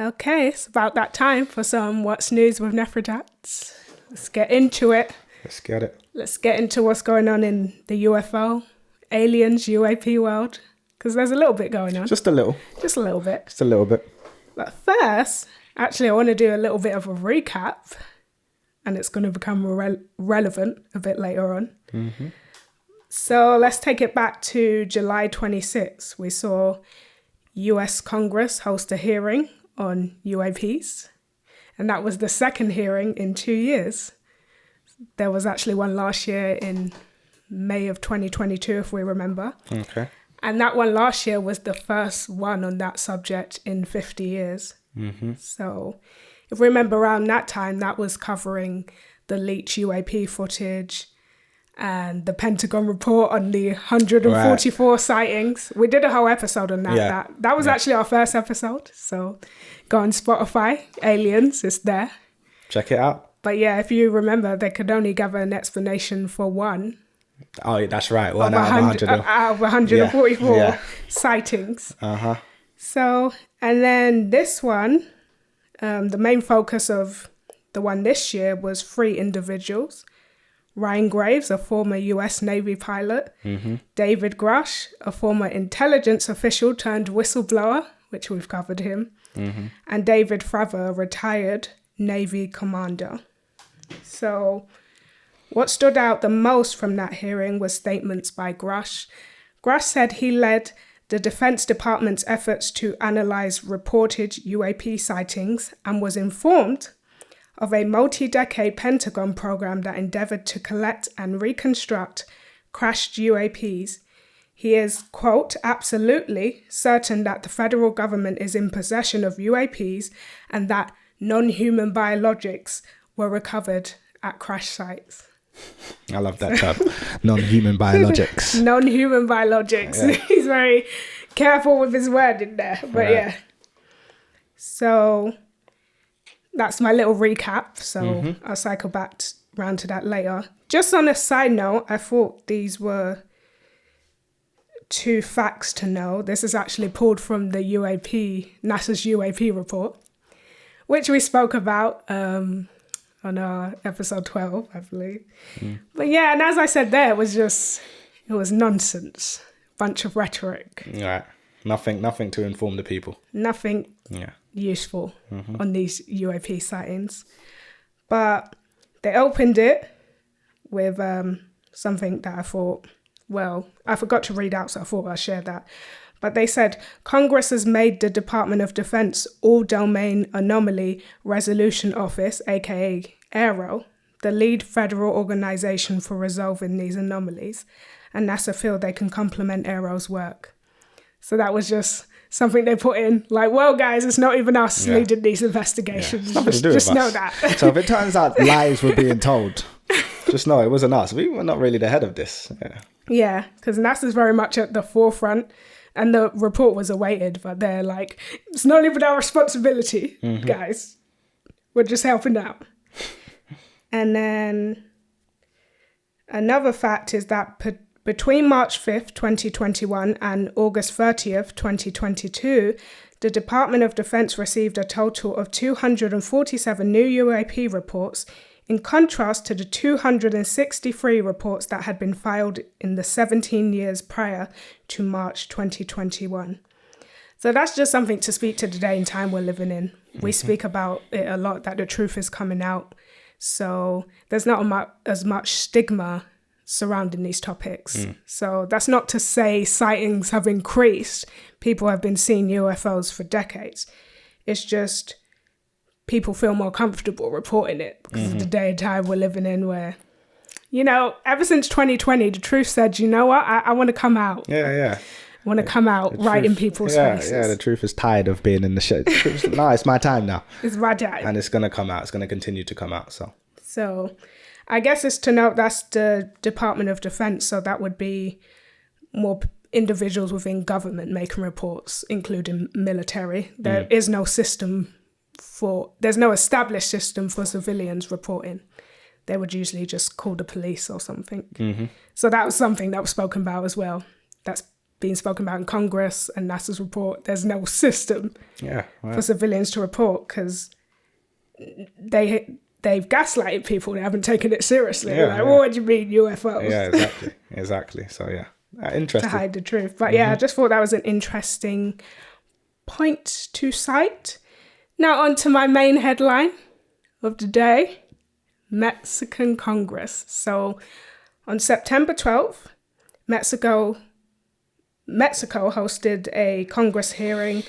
Okay, it's about that time for some What's News with Nefrutat. Let's get into it. Let's get it. Let's get into what's going on in the UFO, aliens, UAP world, because there's a little bit going on. Just a little. Just a little bit. Just a little bit. But first, actually, I want to do a little bit of a recap, and it's going to become relevant a bit later on. Mm-hmm. So let's take it back to July 26. We saw US Congress host a hearing on UAPs, and that was the second hearing in 2 years. There was actually one last year in May of 2022, if we remember. Okay. And that one last year was the first one on that subject in 50 years. Mm-hmm. So if we remember around that time, that was covering the leaked UAP footage and the Pentagon report on the 144 sightings. We did a whole episode on that. Yeah. That was actually our first episode. So go on Spotify, Aliens, it's there. Check it out. But yeah, if you remember, they could only gather an explanation for one. Oh, that's right. One out of 144 sightings. Uh-huh. So, and then this one, the main focus of the one this year was 3 individuals. Ryan Graves, a former US Navy pilot. Mm-hmm. David Grush, a former intelligence official turned whistleblower, which we've covered him. Mm-hmm. And David Fravor, a retired Navy commander. So what stood out the most from that hearing was statements by Grush. Grush said he led the Defense Department's efforts to analyze reported UAP sightings and was informed of a multi-decade Pentagon program that endeavored to collect and reconstruct crashed UAPs. He is, quote, absolutely certain that the federal government is in possession of UAPs and that non-human biologics were recovered at crash sites. I love that term. Non-human biologics. Non-human biologics. Yeah. He's very careful with his wording there. But yeah. So that's my little recap. So I'll cycle back round to that later. Just on a side note, I thought these were 2 facts to know. This is actually pulled from the NASA's UAP report, which we spoke about on our episode 12, I believe. But yeah, and as I said there, it was nonsense. Bunch of rhetoric. Right. Nothing to inform the people. Nothing useful on these UAP sightings. But they opened it with something that I thought, well, I forgot to read out, so I thought I'd share that. But they said, Congress has made the Department of Defense All-Domain Anomaly Resolution Office, aka AARO, the lead federal organization for resolving these anomalies, and NASA feel they can complement AARO's work. So that was just something they put in, like, well, guys, it's not even us leading these investigations. Yeah. Just know that. So if it turns out lies were being told, just know it wasn't us. We were not really the head of this. Yeah, because NASA's very much at the forefront. And the report was awaited, but they're like, it's not even our responsibility, guys. We're just helping out. And then another fact is that between March 5th, 2021 and August 30th, 2022, the Department of Defense received a total of 247 new UAP reports, in contrast to the 263 reports that had been filed in the 17 years prior to March 2021. So that's just something to speak to the day and time we're living in. We speak about it a lot, that the truth is coming out. So there's not as much stigma surrounding these topics. So that's not to say sightings have increased. People have been seeing UFOs for decades. It's just people feel more comfortable reporting it because of the day and time we're living in where, ever since 2020, the truth said, you know what, I want to come out. Yeah. I want to come out right in people's faces. Yeah, the truth is tired of being in the shit. No, it's my time now. It's my time. And it's going to come out. It's going to continue to come out. So I guess it's to note that's the Department of Defense. So that would be more individuals within government making reports, including military. There is no system there's no established system for civilians reporting. They would usually just call the police or something. So that was something that was spoken about as well. That's being spoken about in Congress and NASA's report, there's no system for civilians to report because they've gaslighted people. They haven't taken it seriously. What do you mean UFOs? Yeah, exactly. So interesting. To hide the truth. But I just thought that was an interesting point to cite. Now on to my main headline of the day, Mexican Congress. So on September 12th, Mexico hosted a Congress hearing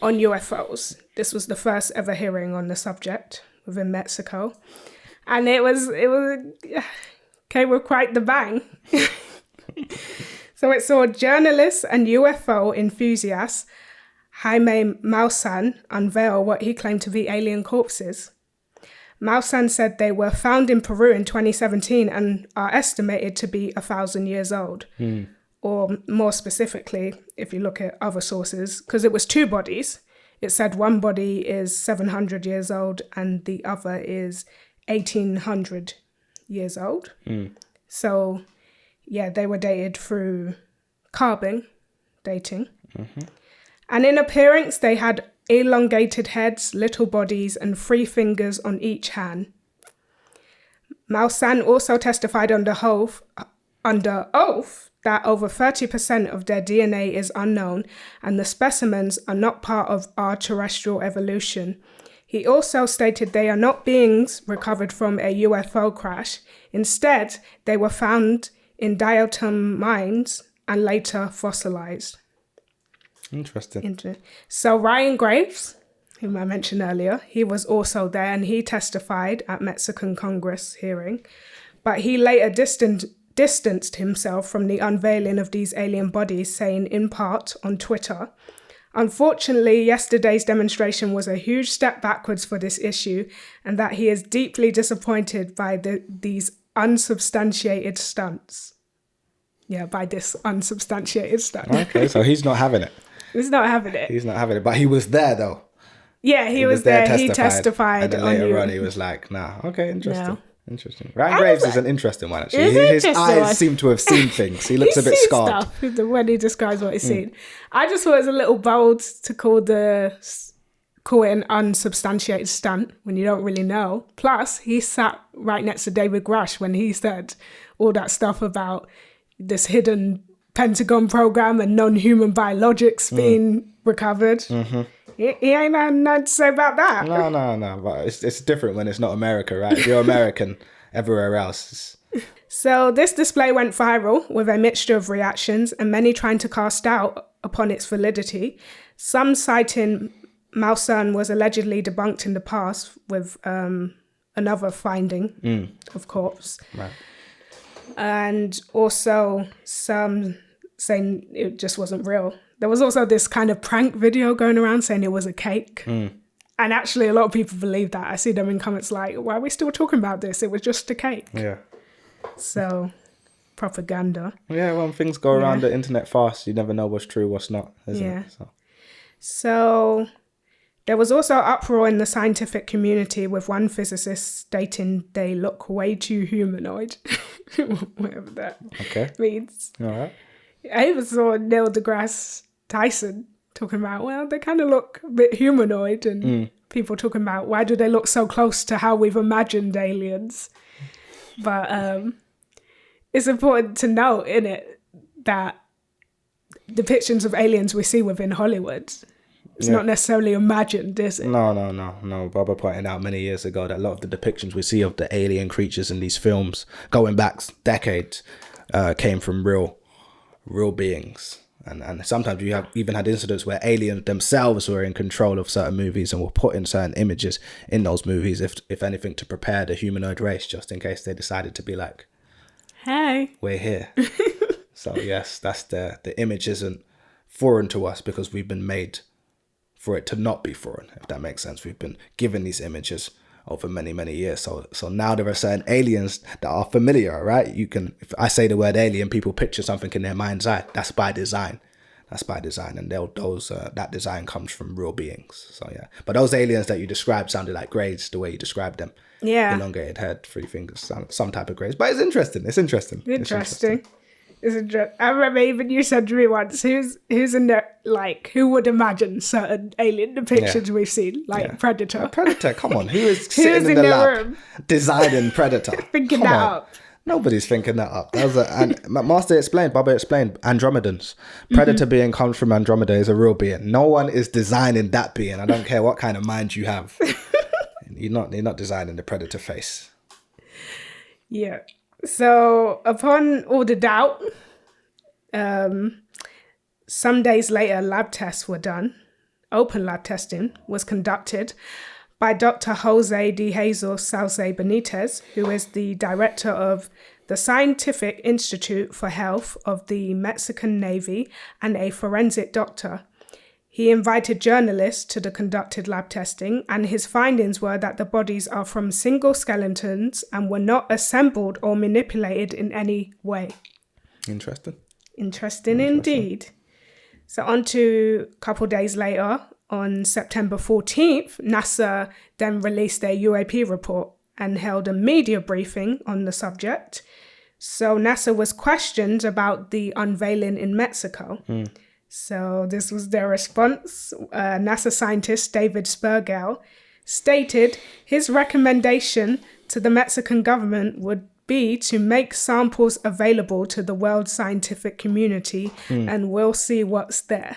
on UFOs. This was the first ever hearing on the subject within Mexico. And it came with quite the bang. So it saw journalists and UFO enthusiast Jaime Maussan unveil what he claimed to be alien corpses. Maussan said they were found in Peru in 2017 and are estimated to be 1,000 years old. Or more specifically, if you look at other sources, because it was 2 bodies. It said one body is 700 years old and the other is 1,800 years old. So, they were dated through carbon dating. And in appearance, they had elongated heads, little bodies, and 3 fingers on each hand. Maussan also testified under oath that over 30% of their DNA is unknown and the specimens are not part of our terrestrial evolution. He also stated they are not beings recovered from a UFO crash. Instead, they were found in diatom mines and later fossilized. Interesting. So Ryan Graves, whom I mentioned earlier, he was also there and he testified at Mexican Congress hearing, but he later distanced himself from the unveiling of these alien bodies, saying in part on Twitter, "Unfortunately, yesterday's demonstration was a huge step backwards for this issue and that he is deeply disappointed by these unsubstantiated stunts." Yeah, by this unsubstantiated stunt. Okay, so he's not having it. He's not having it. He's not having it, but he was there though. Yeah, he was there. He testified. And then later on he was like, nah, okay, interesting. No. Interesting. Ryan Graves is an interesting one, actually. His eyes seem to have seen things. He looks a bit scarred. Stuff when he describes what he's seen. I just thought it was a little bold to call it an unsubstantiated stunt when you don't really know. Plus, he sat right next to David Grush when he said all that stuff about this hidden Pentagon program and non-human biologics being recovered. He ain't had nothing to say about that. No. But it's different when it's not America, right? If you're American, everywhere else. So this display went viral with a mixture of reactions and many trying to cast doubt upon its validity. Some citing Maussan was allegedly debunked in the past with another finding of corpse. Right. And also some saying it just wasn't real. There was also this kind of prank video going around saying it was a cake. And actually a lot of people believe that. I see them in comments like, why are we still talking about this? It was just a cake. Yeah. So, propaganda. Yeah, when things go around the internet fast, you never know what's true, what's not, isn't it? So, there was also uproar in the scientific community with one physicist stating they look way too humanoid. Whatever that means. All right. I even saw Neil deGrasse Tyson talking about, well, they kind of look a bit humanoid, and people talking about why do they look so close to how we've imagined aliens. But it's important to note, innit, that depictions of aliens we see within Hollywood, it's not necessarily imagined, is it? No. Barbara pointed out many years ago that a lot of the depictions we see of the alien creatures in these films, going back decades, came from real beings. And sometimes you have even had incidents where aliens themselves were in control of certain movies and were putting certain images in those movies, if anything, to prepare the humanoid race, just in case they decided to be like, hey, we're here. So yes, that's the image isn't foreign to us because we've been made for it to not be foreign, if that makes sense. We've been given these images over many years. So now there are certain aliens that are familiar, right? If I say the word alien, people picture something in their mind's eye. That's by design. And that design comes from real beings. So yeah. But those aliens that you described sounded like grades, the way you described them. Yeah. Elongated head, 3 fingers, some type of grades. But it's interesting. It's interesting. I remember even you said to me once, who's in the, like, who would imagine certain alien depictions we've seen, like Predator? Predator, come on. Who is sitting in the lab designing Predator? Thinking that up. Nobody's thinking that up. That was and Baba explained, Andromedans. Predator being comes from Andromeda is a real being. No one is designing that being. I don't care what kind of mind you have. You're not designing the Predator face. Yeah. So upon all the doubt, some days later, lab tests were done. Open lab testing was conducted by Dr. Jose de Jesus Salce Benitez, who is the director of the Scientific Institute for Health of the Mexican Navy and a forensic doctor. He invited journalists to the conducted lab testing, and his findings were that the bodies are from single skeletons and were not assembled or manipulated in any way. Interesting Indeed. So on to a couple days later, on September 14th, NASA then released their UAP report and held a media briefing on the subject. So NASA was questioned about the unveiling in Mexico. So this was their response. NASA scientist David Spergel stated his recommendation to the Mexican government would be to make samples available to the world scientific community, and we'll see what's there.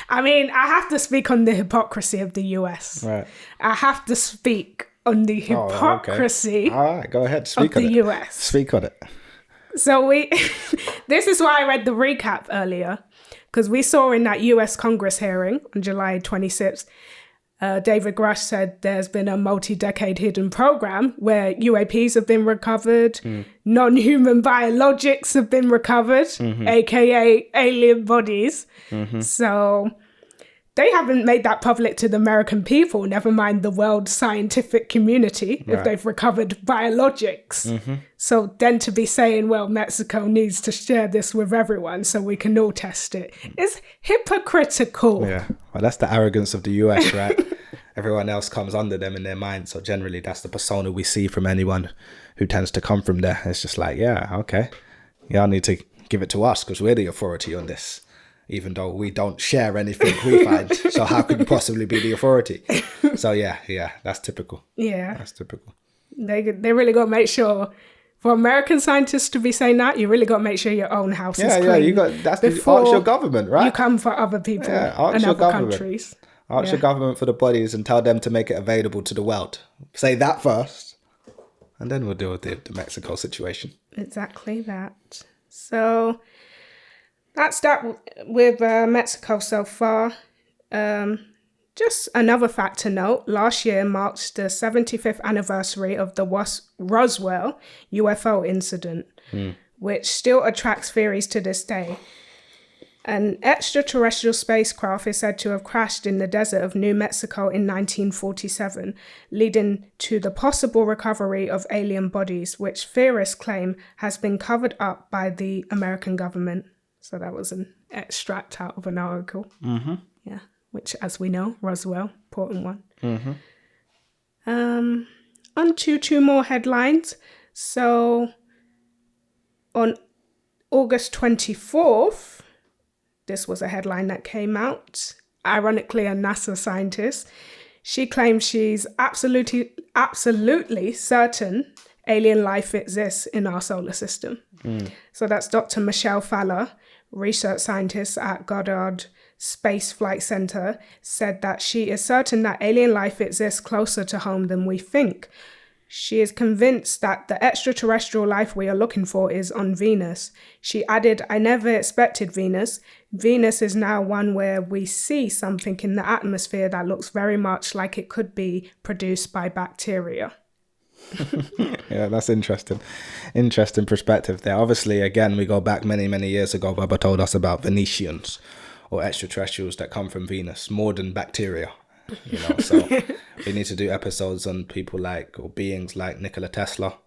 I mean, I have to speak on the hypocrisy of the US. Right. I have to speak on the hypocrisy All right, go ahead. Speak of on the it. US. Speak on it. So this is why I read the recap earlier, because we saw in that US Congress hearing on July 26th, David Grush said there's been a multi-decade hidden program where UAPs have been recovered, non-human biologics have been recovered, aka alien bodies. So they haven't made that public to the American people, never mind the world scientific community, if they've recovered biologics. So then to be saying, well, Mexico needs to share this with everyone so we can all test it, is hypocritical. Yeah, well, that's the arrogance of the US, right? Everyone else comes under them in their mind. So generally, that's the persona we see from anyone who tends to come from there. It's just like, yeah, okay. Y'all need to give it to us because we're the authority on this, even though we don't share anything we find. So how could you possibly be the authority? So yeah, that's typical. Yeah. That's typical. They really got to make sure, for American scientists to be saying that, you really got to make sure your own house is clean. Ask your government, right? You come for other people and other countries. Ask your government for the bodies and tell them to make it available to the world. Say that first, and then we'll deal with the Mexico situation. Exactly that. So that's that with Mexico so far. Just another fact to note, last year marked the 75th anniversary of the Roswell UFO incident, which still attracts theories to this day. An extraterrestrial spacecraft is said to have crashed in the desert of New Mexico in 1947, leading to the possible recovery of alien bodies, which theorists claim has been covered up by the American government. So that was an extract out of an article. Yeah, which, as we know, Roswell, important one. On to two more headlines. So on August 24th, this was a headline that came out. Ironically, a NASA scientist. She claims she's absolutely certain alien life exists in our solar system. So that's Dr. Michelle Faller, research scientist at Goddard Space Flight Center, said that she is certain that alien life exists closer to home than we think. She is convinced that the extraterrestrial life we are looking for is on Venus. She added, "I never expected Venus. Venus is now one where we see something in the atmosphere that looks very much like it could be produced by bacteria." Yeah, that's interesting. Interesting perspective there. Obviously, again, we go back many, many years ago. Baba told us about Venetians or extraterrestrials that come from Venus, more than bacteria. So we need to do episodes on people like, or beings like Nikola Tesla.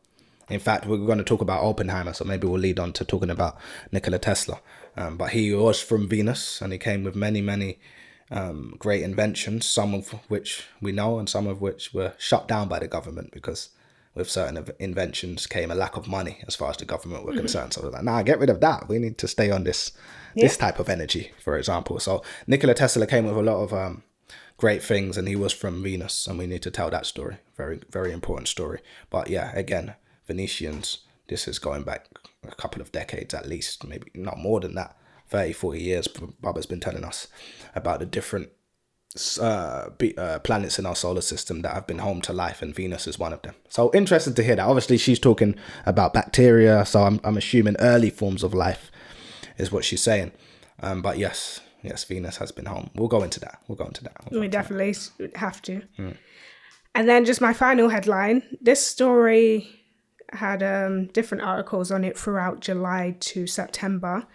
In fact, we're going to talk about Oppenheimer, so maybe we'll lead on to talking about Nikola Tesla. But he was from Venus, and he came with many, many great inventions, some of which we know and some of which were shut down by the government because with certain inventions came a lack of money as far as the government were concerned. So like, nah, get rid of that. We need to stay on this type of energy, for example. So Nikola Tesla came with a lot of great things, and he was from Venus, and we need to tell that story. Very, very important story. But yeah, again, Venetians, this is going back a couple of decades at least, maybe not more than that, 30, 40 years. Bubba's been telling us about the different planets in our solar system that have been home to life, and Venus is one of them. So interested to hear that. Obviously, she's talking about bacteria, so I'm assuming early forms of life is what she's saying. But yes, Venus has been home. We'll go into that. We definitely have to. And then just my final headline. This story had different articles on it throughout July to September.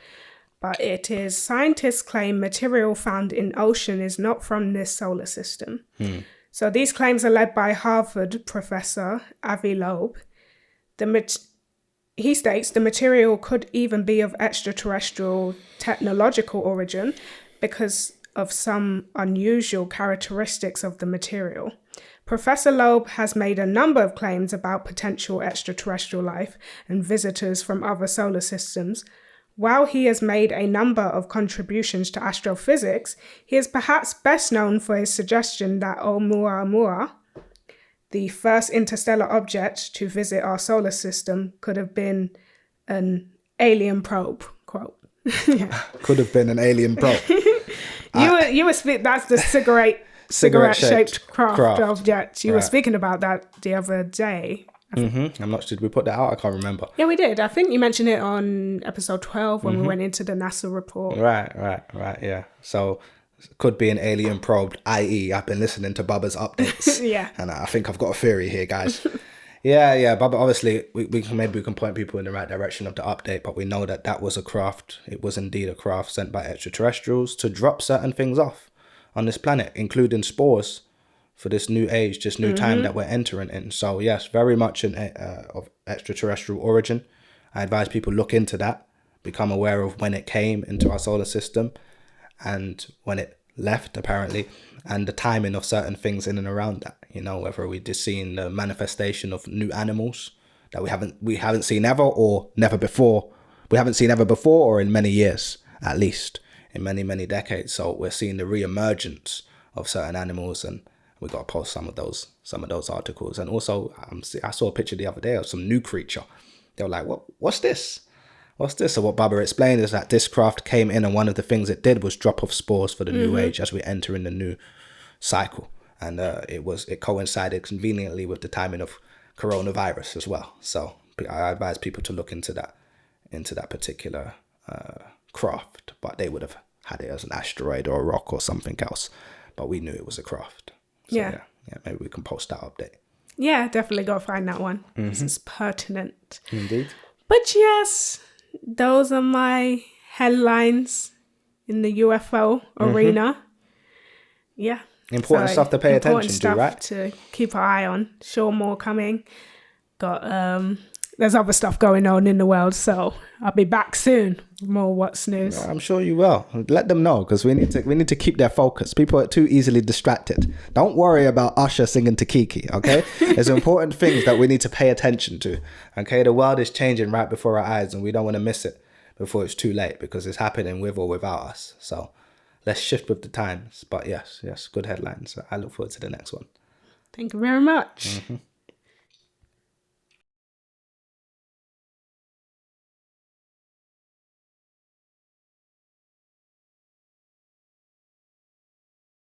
But it is, scientists claim material found in ocean is not from this solar system. So these claims are led by Harvard professor Avi Loeb. He states the material could even be of extraterrestrial technological origin because of some unusual characteristics of the material. Professor Loeb has made a number of claims about potential extraterrestrial life and visitors from other solar systems. While he has made a number of contributions to astrophysics, he is perhaps best known for his suggestion that Oumuamua, the first interstellar object to visit our solar system, could have been an alien probe. Quote. Could have been an alien probe. You were that's the cigarette-shaped craft object. You were speaking about that the other day. I'm not sure. Did we put that out? I can't remember. Yeah, we did. I think you mentioned it on episode 12 when we went into the NASA report. Right. Yeah. So could be an alien probe, i.e. I've been listening to Bubba's updates. Yeah. And I think I've got a theory here, guys. Yeah. Bubba, obviously, we can point people in the right direction of the update, but we know that was a craft. It was indeed a craft sent by extraterrestrials to drop certain things off on this planet, including spores for this new age, this new time that we're entering in. So yes, very much of extraterrestrial origin. I advise people look into that, become aware of when it came into our solar system and when it left, apparently, and the timing of certain things in and around that. You know, whether we're just seeing the manifestation of new animals that we haven't seen ever or never before. We haven't seen ever before, or in many years, at least in many, many decades. So we're seeing the re-emergence of certain animals, and we got to post some of those articles. And also, I saw a picture the other day of some new creature. They were like, what's this? So what Baba explained is that this craft came in, and one of the things it did was drop off spores for the new age as we enter in the new cycle. And it coincided conveniently with the timing of coronavirus as well. So I advise people to look into that particular craft, but they would have had it as an asteroid or a rock or something else. But we knew it was a craft. So, yeah, maybe we can post that update. Yeah, definitely go find that one. This is pertinent. Indeed. But yes, those are my headlines in the UFO arena. Yeah. Important stuff to pay attention to, right? To keep an eye on. Sure, more coming. Got there's other stuff going on in the world, so I'll be back soon. More What's News. I'm sure you will. Let them know, because we need to keep their focus. People are too easily distracted. Don't worry about Usher singing to Kiki, okay? There's important things that we need to pay attention to, okay? The world is changing right before our eyes, and we don't want to miss it before it's too late, because it's happening with or without us. So let's shift with the times. But yes, good headlines. I look forward to the next one. Thank you very much.